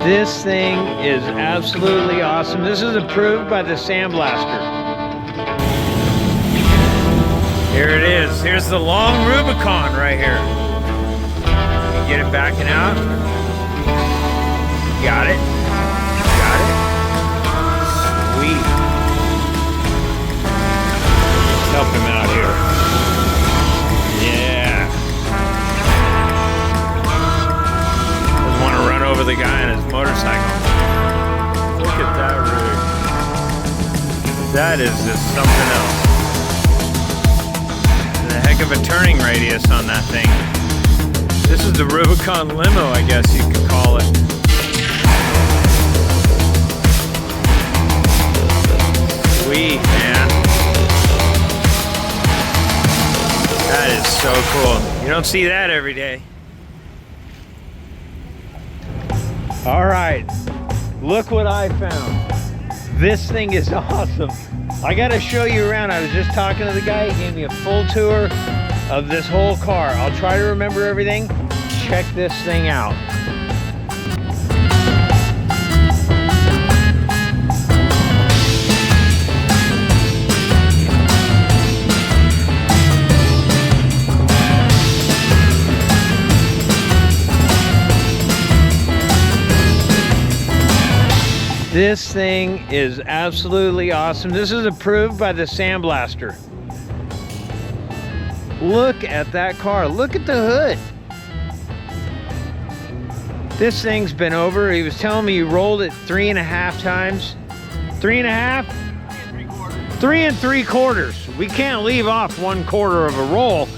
This thing is absolutely awesome. This is approved by the sandblaster. Here it is. Here's the long Rubicon right here. You get it backing out. Got it. Got it. Sweet. Let's help him out here. Yeah. Doesn't want to run over the guy on his motorcycle. Look at that rig. That is just something else. And a heck of a turning radius on that thing. This is the Rubicon limo, I guess you could call it. Sweet, man. That is so cool. You don't see that every day. All right, look what I found. This thing is awesome. I gotta show you around. I was just talking to the guy. He gave me a full tour of this whole car. I'll try to remember everything. Check this thing out. This thing is absolutely awesome. This is approved by the sandblaster. Look at that car. Look at the hood. This thing's been over. He was telling me he rolled it 3.5 times. 3.5? 3 3/4. We can't leave off 1/4 of a roll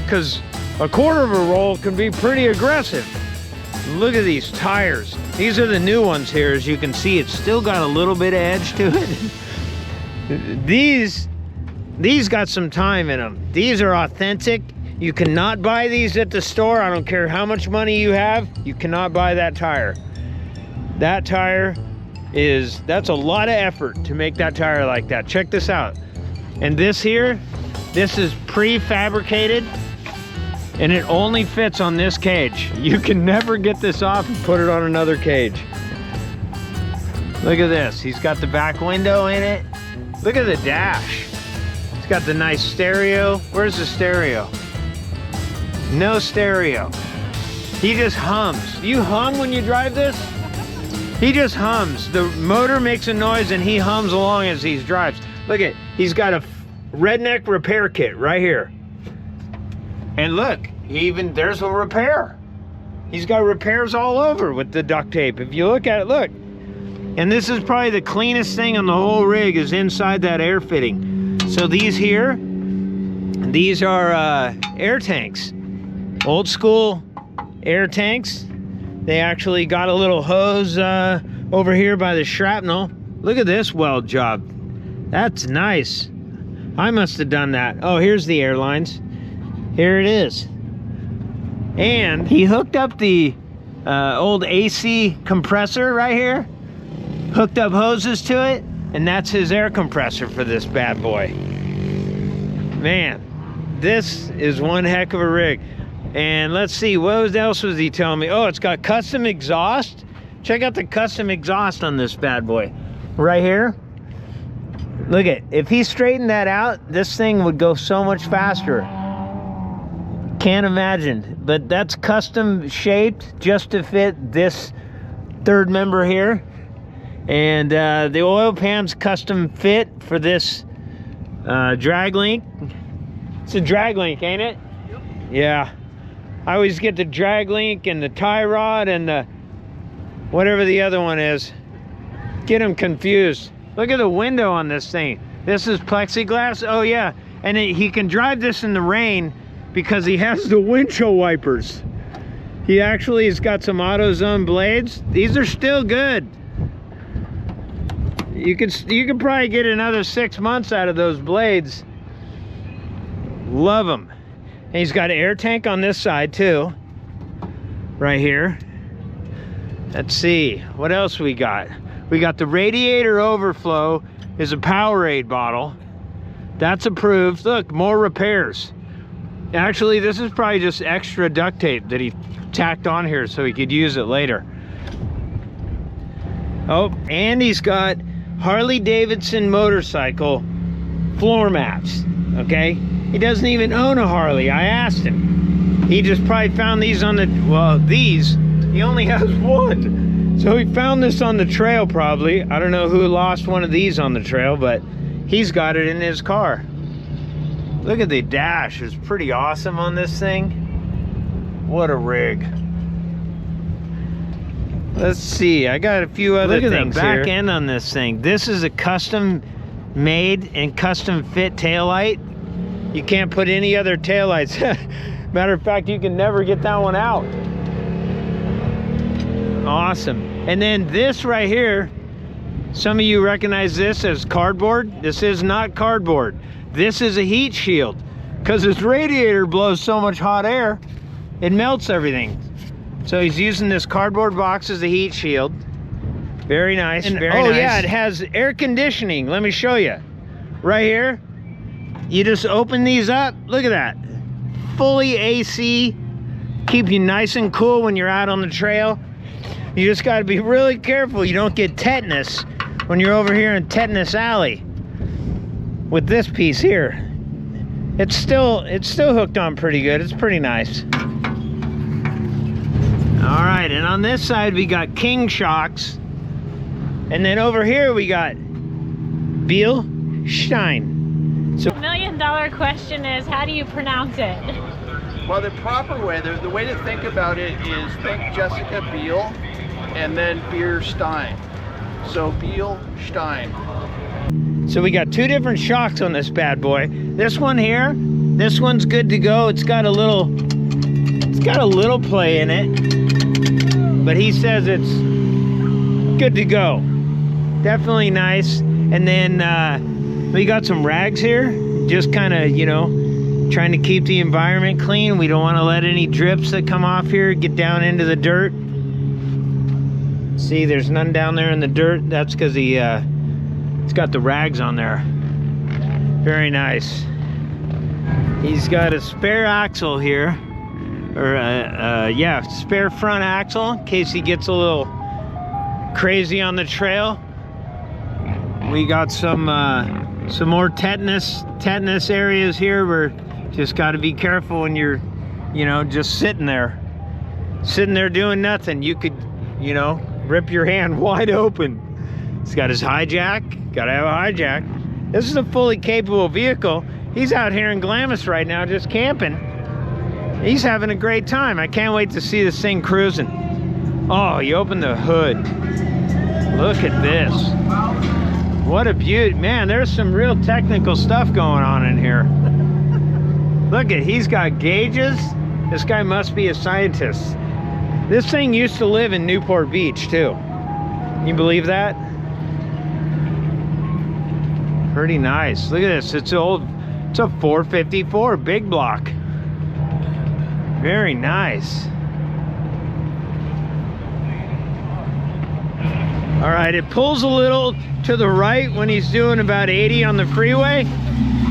because a quarter of a roll can be pretty aggressive. Look at these tires. These are the new ones here. As you can see, it's still got a little bit of edge to it. These got some time in them. These are authentic. You cannot buy these at the store. I don't care how much money you have. You cannot buy that tire. That tire that's a lot of effort to make that tire like that. Check this out. And this here, this is prefabricated. And it only fits on this cage. You can never get this off and put it on another cage. Look at this. He's got the back window in it. Look at the dash. It's got the nice stereo. Where's the stereo? No stereo. He just hums. You hum when you drive this? He just hums. The motor makes a noise and he hums along as he drives. Look at, he's got a redneck repair kit right here. And look, there's a repair. He's got repairs all over with the duct tape. If you look at it, look. And this is probably the cleanest thing on the whole rig is inside that air fitting. So these here, these are air tanks. Old school air tanks. They actually got a little hose over here by the shrapnel. Look at this weld job. That's nice. I must have done that. Oh, here's the airlines. Here it is. And he hooked up the old AC compressor right here. Hooked up hoses to it. And that's his air compressor for this bad boy. Man, this is one heck of a rig. And let's see, what else was he telling me? Oh, it's got custom exhaust. Check out the custom exhaust on this bad boy. Right here. Look at, if he straightened that out, this thing would go so much faster. Can't imagine, but that's custom shaped just to fit this third member here. And the oil pan's custom fit for this drag link. It's a drag link, ain't it? Yep. Yeah. I always get the drag link and the tie rod and the whatever the other one is. Get them confused. Look at the window on this thing. This is plexiglass. Oh yeah, and he can drive this in the rain because he has the windshield wipers. He actually has got some AutoZone blades. These are still good. You could probably get another 6 months out of those blades. Love them. And he's got an air tank on this side too. Right here. Let's see, what else we got? We got the radiator overflow is a Powerade bottle. That's approved. Look, more repairs. Actually, this is probably just extra duct tape that he tacked on here so he could use it later. Oh, and he's got Harley Davidson motorcycle floor mats, okay? He doesn't even own a Harley. I asked him. He just probably found these on the, well, these, he only has one. So he found this on the trail probably. I don't know who lost one of these on the trail, but he's got it in his car. Look at the dash, it's pretty awesome on this thing. What a rig. Let's see, I got a few other things here. Look at the back end on this thing. This is a custom made and custom fit taillight. You can't put any other taillights. Matter of fact, you can never get that one out. Awesome. And then this right here, some of you recognize this as cardboard. This is not cardboard. This is a heat shield, because this radiator blows so much hot air, it melts everything. So he's using this cardboard box as a heat shield. Very nice, and, very nice. Yeah, it has air conditioning. Let me show you. Right here, you just open these up. Look at that. Fully AC, keep you nice and cool when you're out on the trail. You just gotta be really careful you don't get tetanus when you're over here in Tetanus Alley. With this piece here, it's still hooked on pretty good. It's pretty nice. All right, and on this side we got King shocks, and then over here we got Beal Stein. So the $1 million question is, how do you pronounce it? Well, the proper way, the way to think about it is think Jessica Biel and then Beer Stein. So Beal Stein. So we got two different shocks on this bad boy. This one here, this one's good to go. It's got a little play in it, but he says it's good to go. Definitely nice. And then we got some rags here, just kind of, you know, trying to keep the environment clean. We don't want to let any drips that come off here get down into the dirt. See, there's none down there in the dirt. That's because it's got the rags on there. Very nice. He's got a spare axle here, or yeah, spare front axle in case he gets a little crazy on the trail. We got some more tetanus areas here. We're just got to be careful when you're, you know, just sitting there doing nothing. You could, you know, rip your hand wide open. He's got his hijack. Got to have a hijack. This is a fully capable vehicle. He's out here in Glamis right now just camping. He's having a great time. I can't wait to see this thing cruising. Oh, you open the hood. Look at this. What a beauty. Man, there's some real technical stuff going on in here. Look at, he's got gauges. This guy must be a scientist. This thing used to live in Newport Beach too. Can you believe that? Pretty nice. Look at this. It's a 454 big block. Very nice. All right, it pulls a little to the right when he's doing about 80 on the freeway.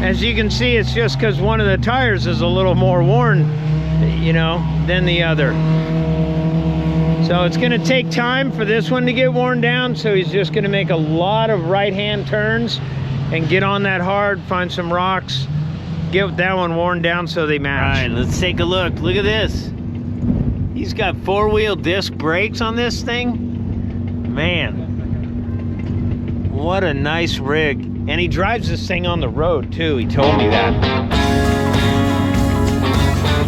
As you can see, it's just because one of the tires is a little more worn, you know, than the other. So it's gonna take time for this one to get worn down, so he's just gonna make a lot of right-hand turns and get on that hard, find some rocks, get that one worn down so they match. All right, let's take a look. Look at this. He's got four-wheel disc brakes on this thing. Man, what a nice rig. And he drives this thing on the road too, he told me that.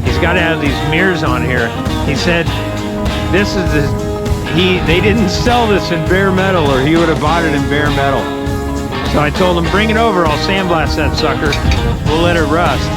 He's got to have these mirrors on here. He said this is they didn't sell this in bare metal, or he would have bought it in bare metal. So I told him, bring it over, I'll sandblast that sucker. We'll let it rust.